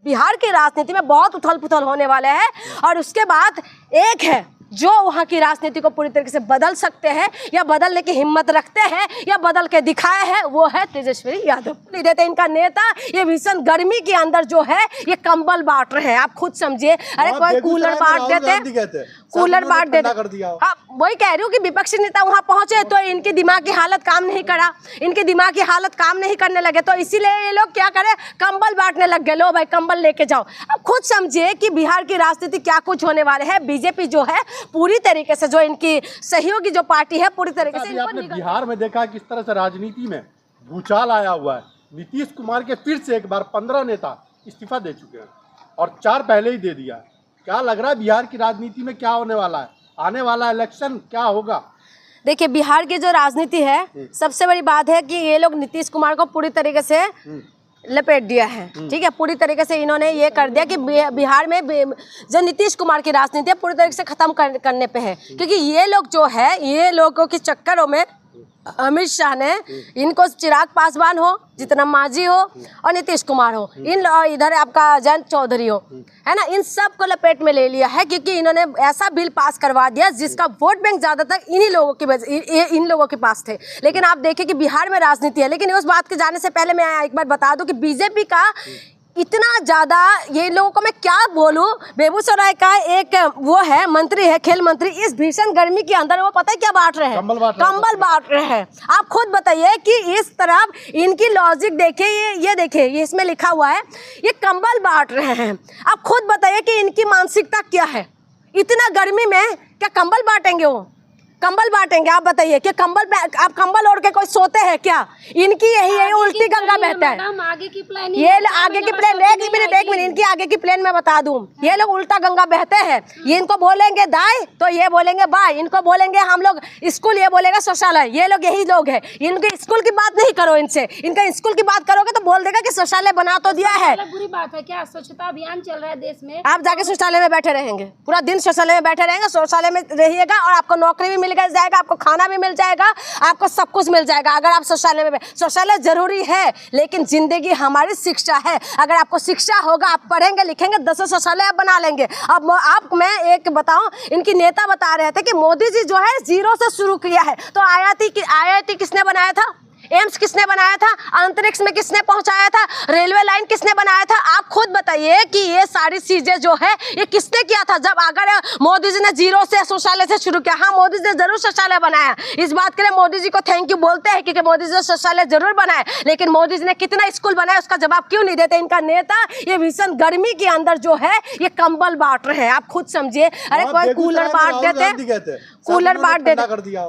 बिहार की राजनीति में बहुत उथल पुथल होने वाले हैं। और उसके बाद एक है जो वहाँ की राजनीति को पूरी तरीके से बदल सकते हैं या बदलने की हिम्मत रखते हैं या बदल के दिखाए हैं, वो है तेजस्वी यादव। नहीं देते इनका नेता ये भीषण गर्मी के अंदर जो है ये कंबल बांट रहे हैं, आप खुद समझिए। अरे कोई कूलर बांट देते, कूलर बांट देते। हाँ वही कह रही हूँ कि विपक्षी नेता वहाँ पहुंचे तो इनकी दिमाग की हालत काम नहीं करा, इनकी दिमाग की हालत काम नहीं करने लगे, तो इसीलिए ये लोग क्या करे, कंबल बांटने लग गए। लो भाई कंबल लेके जाओ। अब खुद समझिए कि बिहार की राजनीति क्या कुछ होने वाले है। बीजेपी जो है पूरी तरीके से, जो इनकी सहयोगी जो पार्टी है, पूरी तरीके से आपने बिहार में देखा किस तरह से राजनीति में भूचाल आया हुआ है। नीतीश कुमार के फिर से एक बार 15 नेता इस्तीफा दे चुके हैं और 4 पहले ही दे दिया है। क्या लग रहा है बिहार की राजनीति में क्या होने वाला है, आने वाला इलेक्शन क्या होगा? देखिए बिहार की जो राजनीति है, सबसे बड़ी बात है कि ये लोग नीतीश कुमार को पूरी तरीके से लपेट दिया है। ठीक है, पूरी तरीके से इन्होंने ये कर दिया कि बिहार में जो नीतीश कुमार की राजनीति है पूरी तरीके से खत्म करने पे है। क्योंकि ये लोग जो है, ये लोगों के चक्करों में अमित शाह ने इनको, चिराग पासवान हो, जितना मांझी हो और नीतीश कुमार हो, इन इधर आपका जयंत चौधरी हो, है ना, इन सब को लपेट में ले लिया है। क्योंकि इन्होंने ऐसा बिल पास करवा दिया जिसका वोट बैंक ज्यादातर इन्हीं लोगों के इन लोगों के पास थे। लेकिन आप देखें कि बिहार में राजनीति है। लेकिन उस बात के जाने से पहले मैं एक बार बता दूं कि बीजेपी का इतना ज़्यादा, ये लोगों को मैं क्या बोलूं, बेगूसराय का एक वो है मंत्री है, खेल मंत्री, इस भीषण गर्मी के अंदर वो पता है क्या बांट रहे हैं, कंबल बांट रहे हैं। आप खुद बताइए कि इस तरफ इनकी लॉजिक देखिए, ये देखिए, ये इसमें लिखा हुआ है, ये कंबल बांट रहे हैं। आप खुद बताइए कि इनकी मानसिकता क्या है। इतना गर्मी में क्या कंबल बांटेंगे? वो कंबल बांटेंगे? आप बताइए कि कंबल, आप कंबल ओढ़ के कोई सोते हैं क्या? इनकी यही उल्टी गंगा बहता है। आगे की प्लान, ये आगे की प्लान, एक मिनट इनकी आगे की प्लान मैं बता दूं। ये लोग उल्टा गंगा बहते हैं। ये इनको बोलेंगे दाएं तो ये बोलेंगे बाएं, इनको बोलेंगे हम लोग स्कूल, ये बोलेगा शौचालय। ये लोग यही लोग हैं। इनके स्कूल की बात नहीं करो इनसे, इनका स्कूल की बात करोगे तो बोल देगा कि शौचालय बना तो दिया है। बुरी बात है क्या? स्वच्छता अभियान चल रहा है देश में, आप जाके शौचालय में बैठे रहेंगे, पूरा दिन शौचालय में बैठे रहेंगे, शौचालय में रहिएगा और आपको नौकरी भी मिल जाएगा, आपको खाना भी मिल जाएगा, आपको सब कुछ मिल जाएगा अगर आप शौचालय में। शौचालय जरूरी है लेकिन जिंदगी हमारी शिक्षा है। अगर आपको शिक्षा होगा, आप पढ़ेंगे लिखेंगे, 10 शौचालय आप बना लेंगे। अब आप, मैं एक बताऊं, इनकी नेता बता रहे थे कि मोदी जी जो है 0 से शुरू किया है। तो IIT किसने बनाया था? एम्स किसने बनाया था? अंतरिक्ष में किसने पहुंचाया था? रेलवे लाइन किसने बनाया था? आप खुद बताइए कि ये सारी चीजें जो है ये किसने किया था? जब अगर मोदी जी ने 0 से शौचालय से शुरू किया, हाँ मोदी जी ने जरूर शौचालय बनाया, इस बात के लिए मोदी जी को थैंक यू बोलते हैं क्योंकि मोदी जी ने शौचालय जरूर बनाया। लेकिन मोदी जी ने कितना स्कूल बनाया उसका जवाब क्यों नहीं देते इनका नेता? ये भीषण गर्मी के अंदर जो है ये कंबल बांट रहे हैं, आप खुद समझिए। अरे कोई कूलर बांट देते, कूलर बांट देते।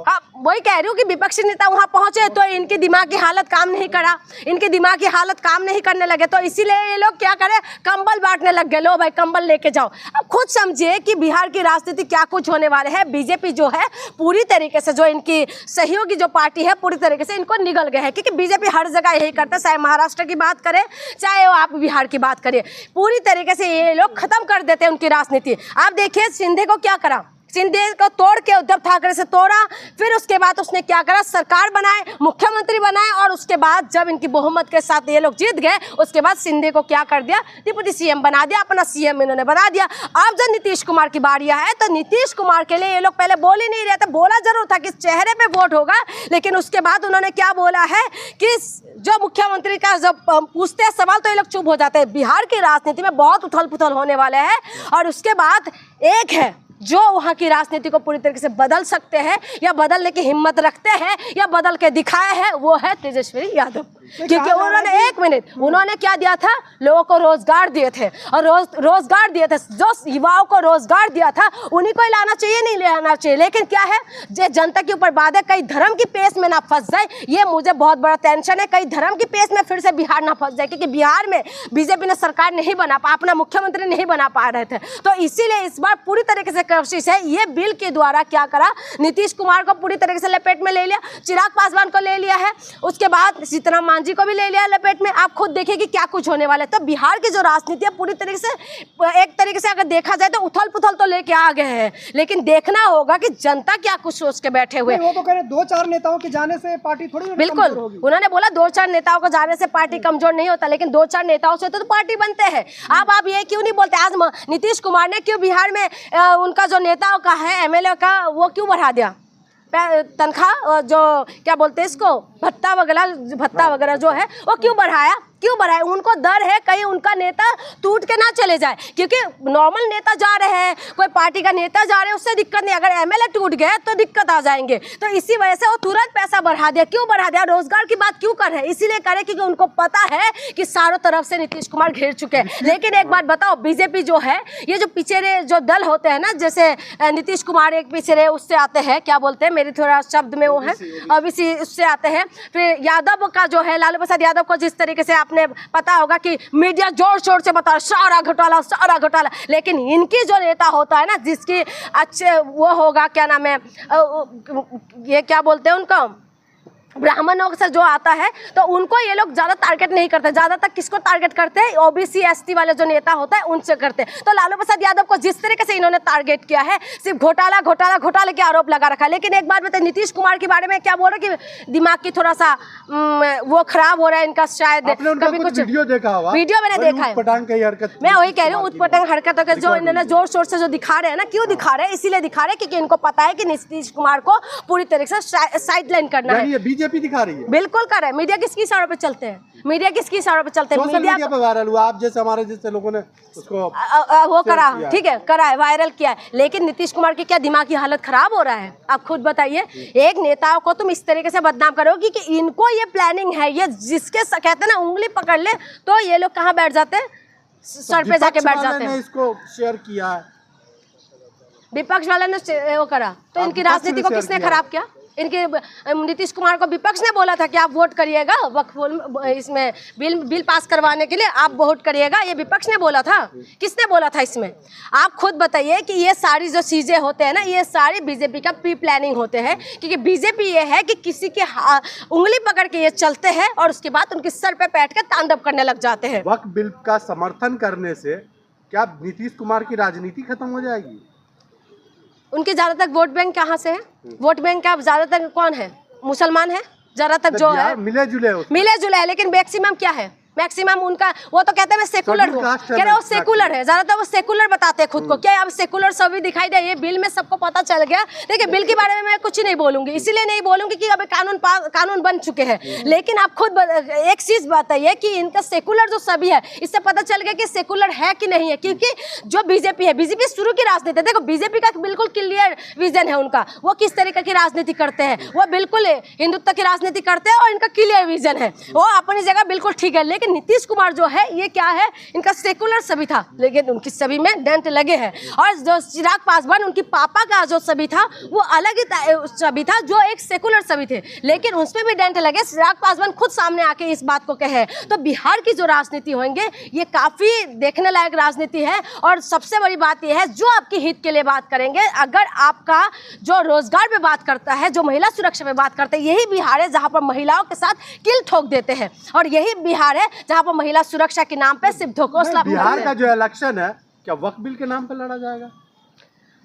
हाँ वही कह रही हूँ कि विपक्षी नेता वहाँ पहुंचे तो इनकी दिमाग की हालत काम नहीं करा, इनकी दिमाग की हालत काम नहीं करने लगे, तो इसीलिए ये लोग क्या करे, कंबल बांटने लग गए। लो भाई कंबल लेके जाओ। अब खुद समझिए कि बिहार की राजनीति क्या कुछ होने वाले है। बीजेपी जो है पूरी तरीके से, जो इनकी सहयोगी जो पार्टी है, पूरी तरीके से इनको निगल गए हैं। क्योंकि बीजेपी हर जगह यही करता है, चाहे महाराष्ट्र की बात करें चाहे आप बिहार की बात करिए, पूरी तरीके से ये लोग खत्म कर देते हैं उनकी राजनीति। आप देखिए शिंदे को क्या करा, शिंदे को तोड़ के उद्धव ठाकरे से तोड़ा, फिर उसके बाद उसने क्या करा, सरकार बनाए, मुख्यमंत्री बनाए, और उसके बाद जब इनकी बहुमत के साथ ये लोग जीत गए, उसके बाद शिंदे को क्या कर दिया, डिप्टी CM बना दिया, अपना CM इन्होंने बना दिया। अब जब नीतीश कुमार की बारी है तो नीतीश कुमार के लिए ये लोग पहले बोल ही नहीं रहे थे। बोला जरूर था कि चेहरे पे वोट होगा, लेकिन उसके बाद उन्होंने क्या बोला है कि जो मुख्यमंत्री का जब पूछते हैं सवाल तो ये लोग चुप हो जाते हैं। बिहार की राजनीति में बहुत उथल पुथल होने वाले हैं। और उसके बाद एक है जो वहाँ की राजनीति को पूरी तरीके से बदल सकते हैं या बदलने की हिम्मत रखते हैं या बदल के दिखाए हैं, वो है तेजस्वी यादव। क्योंकि उन्होंने, एक मिनट, उन्होंने क्या दिया था, लोगों को रोजगार दिए थे, और रोजगार दिए थे, जो युवाओं को रोजगार दिया था उन्हीं को लाना चाहिए, नहीं लाना चाहिए। लेकिन क्या है, जो जनता के ऊपर बात है, कई धर्म की पेश में ना फंस जाए, ये मुझे बहुत बड़ा टेंशन है। कई धर्म की पेश में फिर से बिहार ना फंस जाए, क्योंकि बिहार में बीजेपी ने सरकार नहीं बना पा, अपना मुख्यमंत्री नहीं बना पा रहे थे। तो इसीलिए इस बार पूरी तरीके से कोशिश है। ये बिल के द्वारा क्या करा, नीतीश कुमार को पूरी तरीके से लपेट में ले लिया, चिराग पासवान को ले लिया है, उसके बाद सीताराम मांझी को भी ले लिया लपेट में। आप खुद देखिए कि क्या कुछ होने वाला है। तो बिहार की जो राजनीति है पूरी तरीके से, एक तरीके से अगर देखा जाए तो उथल पुथल तो लेके आ गए हैं, लेकिन देखना होगा कि जनता क्या कुछ सोच के बैठे हुए। वो तो कह रहे 2-4 नेताओं के जाने से पार्टी थोड़ी बिल्कुल, उन्होंने बोला 2-4 नेताओं को जाने से पार्टी कमजोर नहीं होता, लेकिन 2-4 नेताओं से तो पार्टी बनते हैं। अब आप ये क्यों नहीं बोलते, आज नीतीश कुमार ने क्यों बिहार में उनका जो नेताओं का है, एमएलए का, वो क्यों बढ़ा दिया तनख्वाह, जो क्या बोलते हैं इसको, भत्ता वगैरह जो है वो क्यों बढ़ाया? उनको डर है कहीं उनका नेता टूट के ना चले जाए, क्योंकि नॉर्मल नेता जा रहे हैं, कोई पार्टी का नेता जा रहे हैं, उससे दिक्कत नहीं, अगर एमएलए टूट गए तो दिक्कत आ जाएंगे। तो इसी वजह से वो तुरंत पैसा बढ़ा दिया। क्यों बढ़ा दिया? रोजगार की बात क्यों कर रहे हैं? इसीलिए करे क्योंकि उनको पता है कि चारों तरफ से नीतीश कुमार घेर चुके हैं। लेकिन एक बात बताओ, बीजेपी जो है, ये जो पिछड़े जो दल होते हैं ना, जैसे नीतीश कुमार एक पिछड़े उससे आते हैं, क्या बोलते हैं, मेरी थोड़ा शब्द में वो है, ओबीसी उससे आते हैं। फिर यादव का जो है, लालू प्रसाद यादव को जिस तरीके से आपने पता होगा कि मीडिया जोर शोर से बता सारा घोटाला, लेकिन इनकी जो नेता होता है ना, जिसकी अच्छे वो होगा, क्या नाम है, ये क्या बोलते हैं उनको, ब्राह्मणों से जो आता है, तो उनको ये लोग ज्यादा टारगेट नहीं करते। ज्यादातर किसको टारगेट करते हैं? ओबीसी एसटी वाले जो नेता होता है उनसे करते हैं। तो लालू प्रसाद यादव को जिस तरीके से इन्होंने टारगेट किया है, सिर्फ घोटाले के आरोप लगा रखा। लेकिन एक बात बताइए, नीतीश कुमार के बारे में क्या बोल रहे कि दिमाग की थोड़ा सा वो खराब हो रहा है इनका, शायद कभी कुछ वीडियो देखा होगा। वीडियो मैंने देखा है, मैं वही कह रही हूँ, उटपटांग हरकतों के जो इन्होंने जोर शोर से जो दिखा रहे हैं ना, क्यों दिखा रहे हैं? इसीलिए दिखा रहे हैं क्योंकि इनको पता है कि नीतीश कुमार को पूरी तरीके से साइडलाइन करना है। बीजेपी दिखा रही है, बिल्कुल कर रहे हैं। मीडिया किसकी इशारों पे चलते हैं? मीडिया किसकी इशारों पे चलते हैं? मीडिया पे वायरल हुआ, आप जैसे हमारे जैसे लोगों ने उसको वो करा, ठीक है, करा है, वायरल किया है। लेकिन नीतीश कुमार की क्या दिमागी हालत खराब हो रहा है? आप खुद बताइए। एक नेता को तुम इस तरीके से बदनाम करोगे कि इनको ये प्लानिंग है, ये जिसके कहते हैं ना उंगली पकड़ ले तो ये लोग कहाँ बैठ जाते हैं? सर पे जाके बैठ जाते हैं। इसको शेयर किया है, विपक्ष वाले ने वो करा, तो इनकी राजनीति को किसने खराब किया? इनके नीतीश कुमार को विपक्ष ने बोला था कि आप वोट करिएगा इसमें बिल पास करवाने के लिए, आप वोट करिएगा, ये विपक्ष ने बोला था। किसने बोला था इसमें? आप खुद बताइए कि ये सारी जो चीजें होते हैं ना, ये सारी बीजेपी का प्री प्लानिंग होते हैं, क्योंकि बीजेपी ये है कि किसी के उंगली पकड़ के ये चलते हैं और उसके बाद उनके सर पे बैठ कर तांडव करने लग जाते हैं। वक्फ बिल का समर्थन करने से क्या नीतीश कुमार की राजनीति खत्म हो जाएगी? उनके ज्यादातर वोट बैंक कहाँ से है? वोट बैंक का ज्यादातर कौन है? मुसलमान है ज्यादातर जो है, मिले जुले है। लेकिन मैक्सिमम क्या है? मैक्सिमम उनका वो तो कहते हैं मैं सेकुलर हूँ, कह रहे वो सेकुलर है, ज्यादातर वो सेकुलर बताते हैं खुद को। क्या अब सेकुलर सभी दिखाई दे? ये बिल में सबको पता चल गया। देखिए, बिल के बारे में मैं कुछ नहीं बोलूंगी, इसीलिए नहीं बोलूंगी कि अभी कानून बन चुके हैं। लेकिन आप खुद एक चीज बताइए कि इनका सेकुलर जो सभी है, इससे पता चल गया कि सेकुलर है कि नहीं है। क्योंकि जो बीजेपी है, बीजेपी शुरू की राजनीति, देखो बीजेपी का बिल्कुल क्लियर विजन है उनका, वो किस तरीके की राजनीति करते हैं, वो बिल्कुल हिंदुत्व की राजनीति करते हैं और इनका क्लियर विजन है, वो अपनी जगह बिल्कुल ठीक है। लेकिन नीतीश कुमार जो है, ये क्या है? इनका सेकुलर सभी था, लेकिन उनकी सभी में डेंट लगे हैं। और जो चिराग पासवान, उनकी पापा का जो सभी था, वो अलग ही सभी था, जो एक सेकुलर सभी थे, लेकिन उसमें भी डेंट लगे। चिराग पासवान खुद सामने आके इस बात को कहे। तो बिहार की जो राजनीति होंगे, ये काफी देखने लायक राजनीति है। और सबसे बड़ी बात यह है, जो आपके हित के लिए बात करेंगे, अगर आपका जो रोजगार पे बात करता है, जो महिला सुरक्षा पे बात करता है, यही बिहार है जहां पर महिलाओं के साथ किल ठोक देते हैं। और यही बिहार है जहां पर महिला सुरक्षा के नाम पे सिर्फ धोखा। बिहार का जो इलेक्शन है, क्या वक्फ बिल के नाम पे लड़ा जाएगा?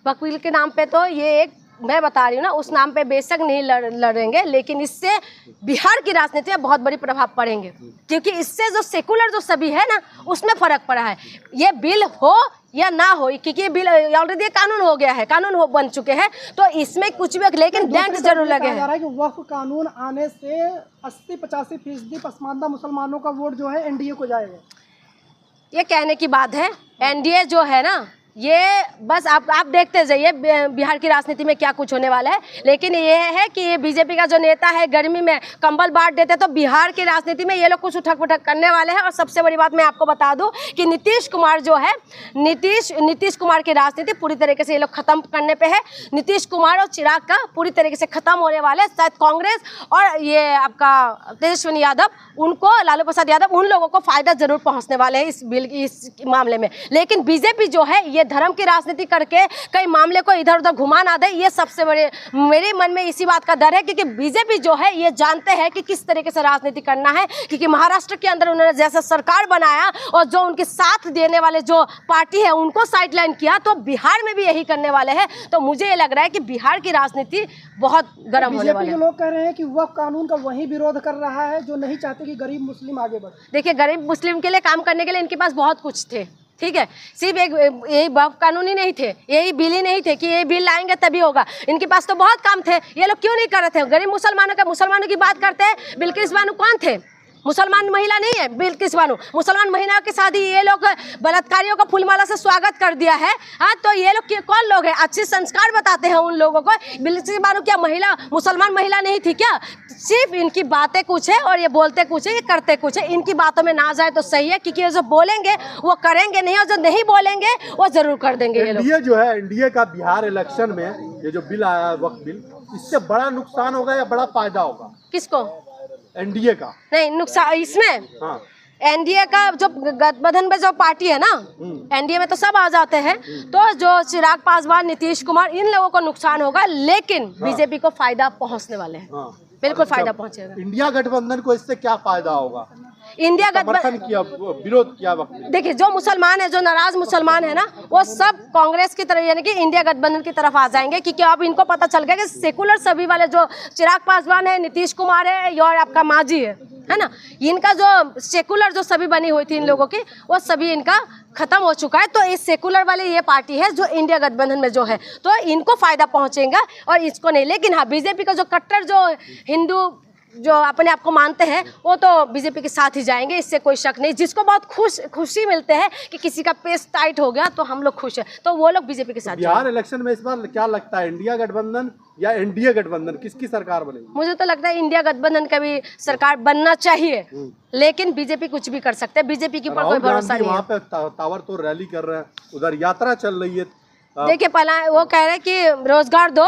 वक्फ बिल के नाम पे तो ये एक मैं बता रही हूँ ना, उस नाम पे बेशक नहीं लड़ेंगे, लेकिन इससे बिहार की राजनीति में बहुत बड़ी प्रभाव पड़ेंगे। क्योंकि इससे जो सेकुलर जो सभी है ना, उसमें फर्क पड़ा है। ये बिल हो या ना हो, क्योंकि ये बिल ऑलरेडी कानून हो गया है, बन चुके हैं, तो इसमें कुछ भी, लेकिन डेंट जरूर लगे हैं। वक्फ कानून आने से 80-85% पसमानदा मुसलमानों का वोट जो है एनडीए को जाएगा। ये कहने की बात है। एनडीए जो है ना, ये बस आप देखते जाइए बिहार की राजनीति में क्या कुछ होने वाला है। लेकिन ये है कि ये बीजेपी का जो नेता है, गर्मी में कंबल बांट देते, तो बिहार की राजनीति में ये लोग कुछ उठक पुठक करने वाले हैं। और सबसे बड़ी बात मैं आपको बता दूं कि नीतीश कुमार जो है, नीतीश कुमार की राजनीति पूरी तरीके से ये लोग खत्म करने पे है। नीतीश कुमार और चिराग का पूरी तरीके से खत्म होने वाले। शायद कांग्रेस और ये आपका तेजस्वी यादव, उनको लालू प्रसाद यादव, उन लोगों को फायदा जरूर पहुंचने वाले हैं इस बिल इस मामले में। लेकिन बीजेपी जो है, ये धर्म की राजनीति करके कई मामले को इधर उधर घुमा ना दे, ये सबसे बड़े मेरे मन में इसी बात का डर है। क्योंकि बीजेपी जो है ये जानते हैं कि किस तरीके से राजनीति करना है, क्योंकि महाराष्ट्र के अंदर उन्होंने जैसा सरकार बनाया और जो उनके साथ देने वाले जो पार्टी है उनको साइडलाइन किया, तो बिहार में भी यही करने वाले हैं। तो मुझे ये लग रहा है कि बिहार की राजनीति बहुत गर्म होने वाली बीजेपी है। के लोग कह रहे हैं कि वक्फ कानून का वही विरोध कर रहा है जो नहीं चाहते कि गरीब मुस्लिम आगे बढ़े। देखिए, गरीब मुस्लिम के लिए काम करने के लिए इनके पास बहुत कुछ थे, ठीक है, सिर्फ एक यही वक्फ कानून ही नहीं थे, यही बिल ही नहीं थे कि ये बिल लाएंगे तभी होगा। इनके पास तो बहुत काम थे, ये लोग क्यों नहीं कर रहे थे? गरीब मुसलमानों की बात करते हैं। बिल्किस बानो कौन थे? मुसलमान महिला नहीं है बिल्किस बानो। मुसलमान महिला के साथ ही ये लोग बलात्कारियों का फूलमाला से स्वागत कर दिया है। हाँ, तो ये लोग कौन लोग हैं? अच्छे संस्कार बताते हैं उन लोगों को। बिल्किस बानो क्या महिला, मुसलमान महिला नहीं थी क्या? सिर्फ इनकी बातें कुछ है और ये बोलते कुछ है, ये करते कुछ है। इनकी बातों में ना जाए तो सही है, क्योंकि ये जो बोलेंगे वो करेंगे नहीं, और जो नहीं बोलेंगे वो जरूर कर देंगे ये लोग। एनडीए जो है, एनडीए का बिहार इलेक्शन में ये जो बिल आया है वक्फ बिल, इससे बड़ा नुकसान होगा या बड़ा फायदा होगा किसको? एनडीए का? नहीं, नुकसान इसमें हाँ, एनडीए का जो गठबंधन में जो पार्टी है ना, एनडीए में तो सब आ जाते हैं, तो जो चिराग पासवान, नीतीश कुमार, इन लोगों को नुकसान होगा, लेकिन बीजेपी को फायदा पहुंचने वाले हैं। हाँ। बिल्कुल फायदा पहुंचेगा। इंडिया गठबंधन को इससे क्या फायदा होगा? इंडिया समर्थन किया, विरोध किया वक्त में। देखिए, जो मुसलमान है, जो नाराज मुसलमान है ना, वो सब कांग्रेस की तरफ यानी कि इंडिया गठबंधन की तरफ आ जाएंगे, क्योंकि अब इनको पता चल गया कि सेकुलर सभी वाले जो चिराग पासवान है, नीतीश कुमार है और आपका मांझी है ना, इनका जो सेकुलर जो सभी बनी हुई थी इन लोगों की, वो सभी इनका खत्म हो चुका है। तो इस सेकुलर वाले ये पार्टी है जो इंडिया गठबंधन में जो है, तो इनको फायदा पहुंचेगा और इसको नहीं। लेकिन हाँ, बीजेपी का जो कट्टर जो हिंदू जो अपने आप को मानते हैं, वो तो बीजेपी के साथ ही जाएंगे, इससे कोई शक नहीं। जिसको बहुत खुशी मिलते हैं कि किसी का पेस टाइट हो गया तो हम लोग खुश हैं, तो वो लोग बीजेपी के साथ बिहार इलेक्शन में इस बार क्या लगता है, इंडिया गठबंधन या एनडीए गठबंधन, किसकी सरकार बनेगी? मुझे तो लगता है इंडिया गठबंधन का भी सरकार बनना चाहिए, लेकिन बीजेपी कुछ भी कर सकते हैं। बीजेपी के ऊपर कोई भरोसा नहीं है। वहाँ पे ताबड़तोड़ रैली कर रहे हैं, उधर यात्रा चल रही है। देखिए, वो कह रहे हैं कि रोजगार दो,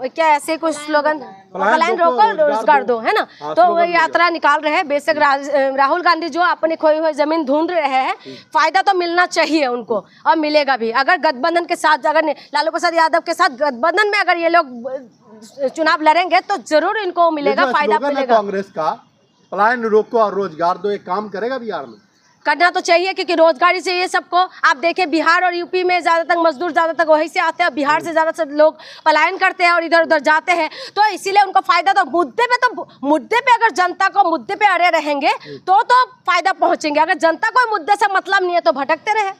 क्या ऐसे कुछ स्लोगन, पलायन रोको रोजगार दो, है ना। तो वो यात्रा निकाल रहे हैं। बेशक राहुल गांधी जो अपनी खोई हुई जमीन ढूंढ रहे हैं, फायदा तो मिलना चाहिए उनको और मिलेगा भी। अगर गठबंधन के साथ, अगर लालू प्रसाद यादव के साथ गठबंधन में अगर ये लोग चुनाव लड़ेंगे तो जरूर इनको मिलेगा, फायदा मिलेगा। कांग्रेस का पलायन रोको और रोजगार दो, एक काम करेगा बिहार में? करना तो चाहिए, क्योंकि रोजगारी से ये सबको आप देखें, बिहार और यूपी में ज़्यादातर मजदूर ज़्यादातर वहीं से आते हैं, बिहार से ज़्यादातर लोग पलायन करते हैं और इधर उधर जाते हैं, तो इसीलिए उनको फायदा तो मुद्दे पे अगर जनता को मुद्दे पे अड़े रहेंगे तो फायदा पहुंचेंगे। अगर जनता को मुद्दे से मतलब नहीं है तो भटकते रहे।